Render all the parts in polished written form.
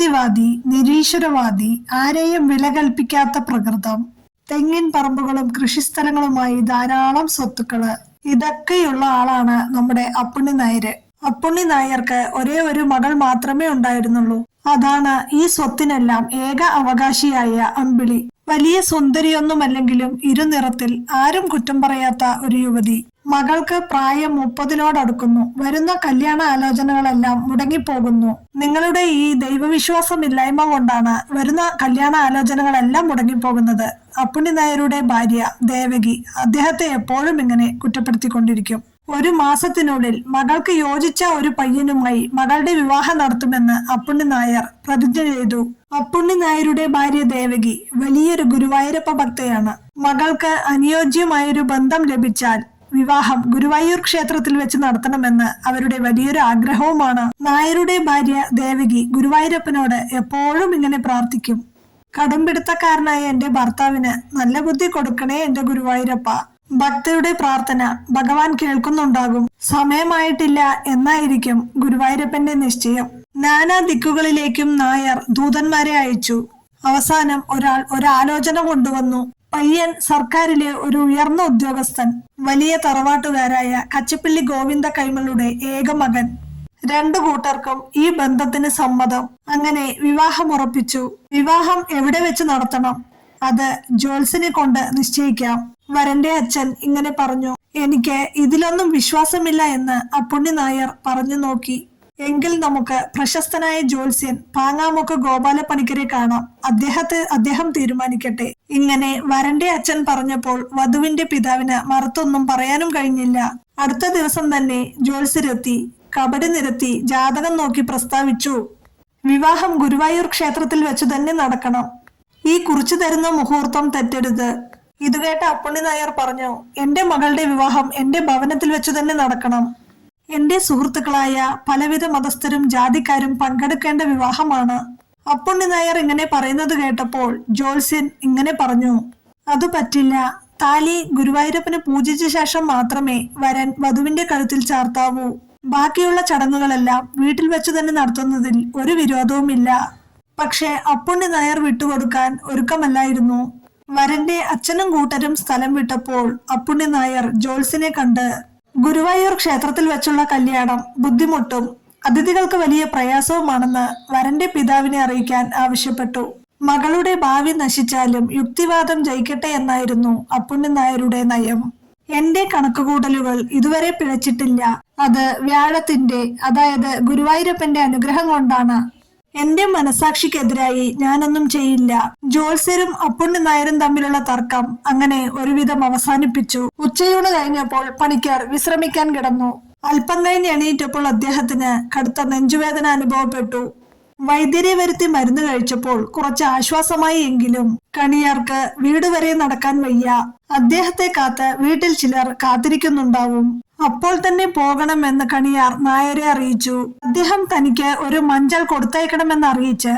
യുക്തിവാദി, നിരീശ്വരവാദി, ആരെയും വില കൽപ്പിക്കാത്ത പ്രകൃതം, തെങ്ങിൻ പറമ്പുകളും കൃഷിസ്ഥലങ്ങളുമായി ധാരാളം സ്വത്തുക്കള്, ഇതൊക്കെയുള്ള ആളാണ് നമ്മുടെ അപ്പുണ്ണി നായര്. അപ്പുണ്ണി നായർക്ക് ഒരേ ഒരു മകൾ മാത്രമേ ഉണ്ടായിരുന്നുള്ളൂ. അതാണ് ഈ സ്വത്തിനെല്ലാം ഏക അവകാശിയായ അമ്പിളി. വലിയ സുന്ദരിയൊന്നുമല്ലെങ്കിലും ഇരുനിറത്തിൽ ആരും കുറ്റം പറയാത്ത ഒരു യുവതി. മകൾക്ക് പ്രായം 30-നോടടുക്കുന്നു. വരുന്ന കല്യാണ ആലോചനകളെല്ലാം മുടങ്ങിപ്പോകുന്നു. നിങ്ങളുടെ ഈ ദൈവവിശ്വാസമില്ലായ്മ കൊണ്ടാണ് വരുന്ന കല്യാണ ആലോചനകളെല്ലാം മുടങ്ങിപ്പോകുന്നത്. അപ്പുണ്ണി നായരുടെ ഭാര്യ ദേവകി അദ്ദേഹത്തെ എപ്പോഴും ഇങ്ങനെ കുറ്റപ്പെടുത്തിക്കൊണ്ടിരിക്കും. ഒരു മാസത്തിനുള്ളിൽ മകൾക്ക് യോജിച്ച ഒരു പയ്യനുമായി മകളുടെ വിവാഹം നടത്തുമെന്ന് അപ്പുണ്ണി നായർ പ്രതിജ്ഞ ചെയ്തു. അപ്പുണ്ണി നായരുടെ ഭാര്യ ദേവകി വലിയൊരു ഗുരുവായൂരപ്പ ഭക്തയാണ്. മകൾക്ക് അനുയോജ്യമായൊരു ബന്ധം ലഭിച്ചാൽ വിവാഹം ഗുരുവായൂർ ക്ഷേത്രത്തിൽ വെച്ച് നടത്തണമെന്ന് അവരുടെ വലിയൊരു ആഗ്രഹവുമാണ്. നായരുടെ ഭാര്യ ദേവകി ഗുരുവായൂരപ്പനോട് എപ്പോഴും ഇങ്ങനെ പ്രാർത്ഥിക്കും. കടുംപിടുത്തക്കാരനായ എന്റെ ഭർത്താവിന് നല്ല ബുദ്ധി കൊടുക്കണേ എന്റെ ഗുരുവായൂരപ്പ. ഭക്തയുടെ പ്രാർത്ഥന ഭഗവാൻ കേൾക്കുന്നുണ്ടാകും. സമയമായിട്ടില്ല എന്നായിരിക്കും ഗുരുവായൂരപ്പന്റെ നിശ്ചയം. നാനാ ദിക്കുകളിലേക്കും നായർ ദൂതന്മാരെ അയച്ചു. അവസാനം ഒരാലോചന കൊണ്ടുവന്നു. പയ്യൻ സർക്കാരിലെ ഒരു ഉയർന്ന ഉദ്യോഗസ്ഥൻ, വലിയ തറവാട്ടുകാരായ കച്ചപ്പള്ളി ഗോവിന്ദ കൈമളുടെ ഏക മകൻ. രണ്ടു കൂട്ടർക്കും ഈ ബന്ധത്തിന് സമ്മതം. അങ്ങനെ വിവാഹം ഉറപ്പിച്ചു. വിവാഹം എവിടെ വെച്ച് നടത്തണം അത് ജ്യോത്സ്യനെ കൊണ്ട് നിശ്ചയിക്കാം. വരന്റെ അച്ഛൻ ഇങ്ങനെ പറഞ്ഞു. എനിക്ക് ഇതിലൊന്നും വിശ്വാസമില്ല എന്ന് അപ്പുണ്ണി നായർ പറഞ്ഞു നോക്കി. എങ്കിൽ നമുക്ക് പ്രശസ്തനായ ജ്യോത്സ്യൻ പാങ്ങാമുക്ക് ഗോപാല പണിക്കരെ കാണാം. അദ്ദേഹം തീരുമാനിക്കട്ടെ. ഇങ്ങനെ വരന്റെ അച്ഛൻ പറഞ്ഞപ്പോൾ വധുവിന്റെ പിതാവിന് മറുത്തൊന്നും പറയാനും കഴിഞ്ഞില്ല. അടുത്ത ദിവസം തന്നെ ജ്യോത്സ്യരെത്തി. കബഡി നിരത്തി ജാതകം നോക്കി പ്രസ്താവിച്ചു. വിവാഹം ഗുരുവായൂർ ക്ഷേത്രത്തിൽ വെച്ച് തന്നെ നടക്കണം. ഈ കുറിച്ചു തരുന്ന മുഹൂർത്തം തെറ്റരുത്. ഇത് കേട്ട അപ്പുണ്ണി നായർ പറഞ്ഞു, എന്റെ മകളുടെ വിവാഹം എന്റെ ഭവനത്തിൽ വെച്ച് തന്നെ നടക്കണം. എന്റെ സുഹൃത്തുക്കളായ പലവിധ മതസ്ഥരും ജാതിക്കാരും പങ്കെടുക്കേണ്ട വിവാഹമാണ്. അപ്പുണ്ണി നായർ ഇങ്ങനെ പറയുന്നത് കേട്ടപ്പോൾ ജ്യോത്സ്യൻ ഇങ്ങനെ പറഞ്ഞു, അത് പറ്റില്ല. താലി ഗുരുവായൂരപ്പന് പൂജിച്ച ശേഷം മാത്രമേ വരൻ വധുവിന്റെ കഴുത്തിൽ ചാർത്താവൂ. ബാക്കിയുള്ള ചടങ്ങുകളെല്ലാം വീട്ടിൽ വെച്ച് തന്നെ നടത്തുന്നതിൽ ഒരു വിരോധവുമില്ല. പക്ഷെ അപ്പുണ്ണി നായർ വിട്ടുകൊടുക്കാൻ ഒരുക്കമല്ലായിരുന്നു. വരന്റെ അച്ഛനും കൂട്ടരും സ്ഥലം വിട്ടപ്പോൾ അപ്പുണ്ണി നായർ ജ്യോത്സ്യനെ കണ്ട്, ഗുരുവായൂർ ക്ഷേത്രത്തിൽ വെച്ചുള്ള കല്യാണം ബുദ്ധിമുട്ടും അതിഥികൾക്ക് വലിയ പ്രയാസവുമാണെന്ന് വരന്റെ പിതാവിനെ അറിയിക്കാൻ ആവശ്യപ്പെട്ടു. മകളുടെ ഭാവി നശിച്ചാലും യുക്തിവാദം ജയിക്കട്ടെ എന്നായിരുന്നു അപ്പുണ്ണി നായരുടെ നയം. എന്റെ കണക്കുകൂട്ടലുകൾ ഇതുവരെ പിഴച്ചിട്ടില്ല. അത് വ്യാഴത്തിന്റെ, അതായത് ഗുരുവായൂരപ്പന്റെ അനുഗ്രഹം കൊണ്ടാണ്. എന്റെ മനസാക്ഷിക്കെതിരായി ഞാനൊന്നും ചെയ്യില്ല. ജ്യോത്സ്യരും അപ്പുണ്ണി നായരും തമ്മിലുള്ള തർക്കം അങ്ങനെ ഒരുവിധം അവസാനിപ്പിച്ചു. ഉച്ചയൂണ് കഴിഞ്ഞപ്പോൾ പണിക്കർ വിശ്രമിക്കാൻ കിടന്നു. അല്പം കഴിഞ്ഞ് എണീറ്റപ്പോൾ അദ്ദേഹത്തിന് കടുത്ത നെഞ്ചുവേദന അനുഭവപ്പെട്ടു. വൈദ്യരെ വരുത്തി മരുന്ന് കഴിച്ചപ്പോൾ കുറച്ച് ആശ്വാസമായി. എങ്കിലും കണിയാർക്ക് വീട് വരെ നടക്കാൻ വയ്യ. അദ്ദേഹത്തെ കാത്ത് വീട്ടിൽ ചിലർ കാത്തിരിക്കുന്നുണ്ടാവും. അപ്പോൾ തന്നെ പോകണമെന്ന് കണിയാർ നായരെ അറിയിച്ചു. അദ്ദേഹം തനിക്ക് ഒരു മഞ്ചൾ കൊടുത്തയക്കണമെന്ന് അറിയിച്ച്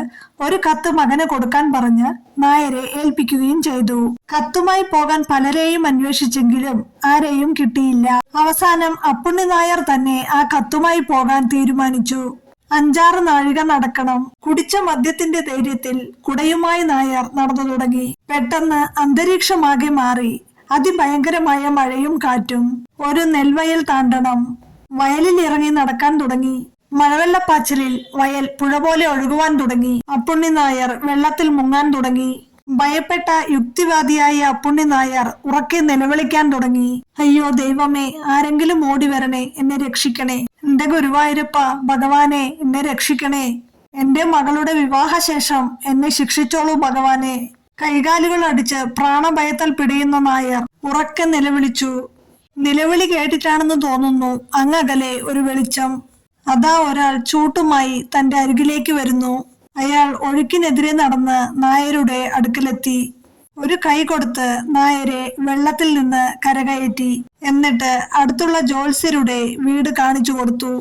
ഒരു കത്ത് മകന് കൊടുക്കാൻ പറഞ്ഞ് നായരെ ഏൽപ്പിക്കുകയും ചെയ്തു. കത്തുമായി പോകാൻ പലരെയും അന്വേഷിച്ചെങ്കിലും ആരെയും കിട്ടിയില്ല. അവസാനം അപ്പുണ്ണി നായർ തന്നെ ആ കത്തുമായി പോകാൻ തീരുമാനിച്ചു. 5-6 നാഴിക നടക്കണം. കുടിച്ച മദ്യത്തിന്റെ ധൈര്യത്തിൽ കുടയുമായി നായർ നടന്നു തുടങ്ങി. പെട്ടെന്ന് അന്തരീക്ഷമാകെ മാറി. അതിഭയങ്കരമായ മഴയും കാറ്റും. ഒരു നെൽവയൽ താണ്ടണം. വയലിൽ ഇറങ്ങി നടക്കാൻ തുടങ്ങി. മഴവെള്ളപ്പാച്ചിലിൽ വയൽ പുഴ പോലെ ഒഴുകുവാൻ തുടങ്ങി. അപ്പുണ്ണി നായർ വെള്ളത്തിൽ മുങ്ങാൻ തുടങ്ങി. ഭയപ്പെട്ട യുക്തിവാദിയായ അപ്പുണ്ണി നായർ ഉറക്കെ നിലവിളിക്കാൻ തുടങ്ങി. അയ്യോ ദൈവമേ, ആരെങ്കിലും ഓടി വരണേ, എന്നെ രക്ഷിക്കണേ. എന്റെ ഗുരുവായൂരപ്പ ഭഗവാനെ, എന്നെ രക്ഷിക്കണേ. എന്റെ മകളുടെ വിവാഹശേഷം എന്നെ ശിക്ഷിച്ചോളൂ ഭഗവാനെ. കൈകാലുകൾ അടിച്ച് പ്രാണഭയത്താൽ പിടിയുന്ന നായർ ഉറക്കെ നിലവിളിച്ചു. നിലവിളി കേട്ടിട്ടാണെന്ന് തോന്നുന്നു അങ്ങകലെ ഒരു വെളിച്ചം. അതാ ഒരാൾ ചൂട്ടുമായി തന്റെ അരികിലേക്ക് വരുന്നു. അയാൾ ഒഴുക്കിനെതിരെ നടന്ന് നായരുടെ അടുക്കലെത്തി. ഒരു കൈ കൊടുത്ത് നായരെ വെള്ളത്തിൽ നിന്ന് കരകയറ്റി. എന്നിട്ട് അടുത്തുള്ള ജ്യോത്സ്യരുടെ വീട് കാണിച്ചു കൊടുത്തു.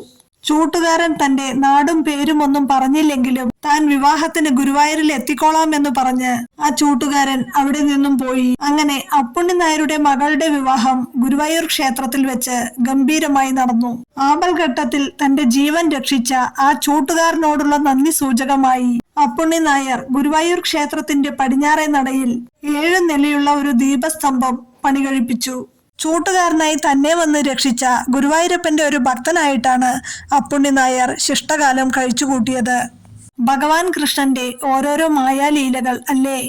ചൂട്ടുകാരൻ തന്റെ നാടും പേരും ഒന്നും പറഞ്ഞില്ലെങ്കിലും താൻ വിവാഹത്തിന് ഗുരുവായൂരിൽ എത്തിക്കോളാം എന്ന് പറഞ്ഞ് ആ ചൂട്ടുകാരൻ അവിടെ നിന്നും പോയി. അങ്ങനെ അപ്പുണ്ണി നായരുടെ മകളുടെ വിവാഹം ഗുരുവായൂർ ക്ഷേത്രത്തിൽ വെച്ച് ഗംഭീരമായി നടന്നു. ആപൽഘട്ടത്തിൽ തന്റെ ജീവൻ രക്ഷിച്ച ആ ചൂട്ടുകാരനോടുള്ള നന്ദി സൂചകമായി അപ്പുണ്ണി നായർ ഗുരുവായൂർ ക്ഷേത്രത്തിന്റെ പടിഞ്ഞാറേ നടയിൽ 7 നിലയുള്ള ഒരു ദീപസ്തംഭം പണികഴിപ്പിച്ചു. ചൂട്ടുകാരനായി തന്നെ വന്ന് രക്ഷിച്ച ഗുരുവായൂരപ്പന്റെ ഒരു ഭക്തനായിട്ടാണ് അപ്പുണ്ണി നായർ ശിഷ്ടകാലം കഴിച്ചുകൂട്ടിയത്. ഭഗവാൻ കൃഷ്ണന്റെ ഓരോരോ മായാലീലകൾ അല്ലേ?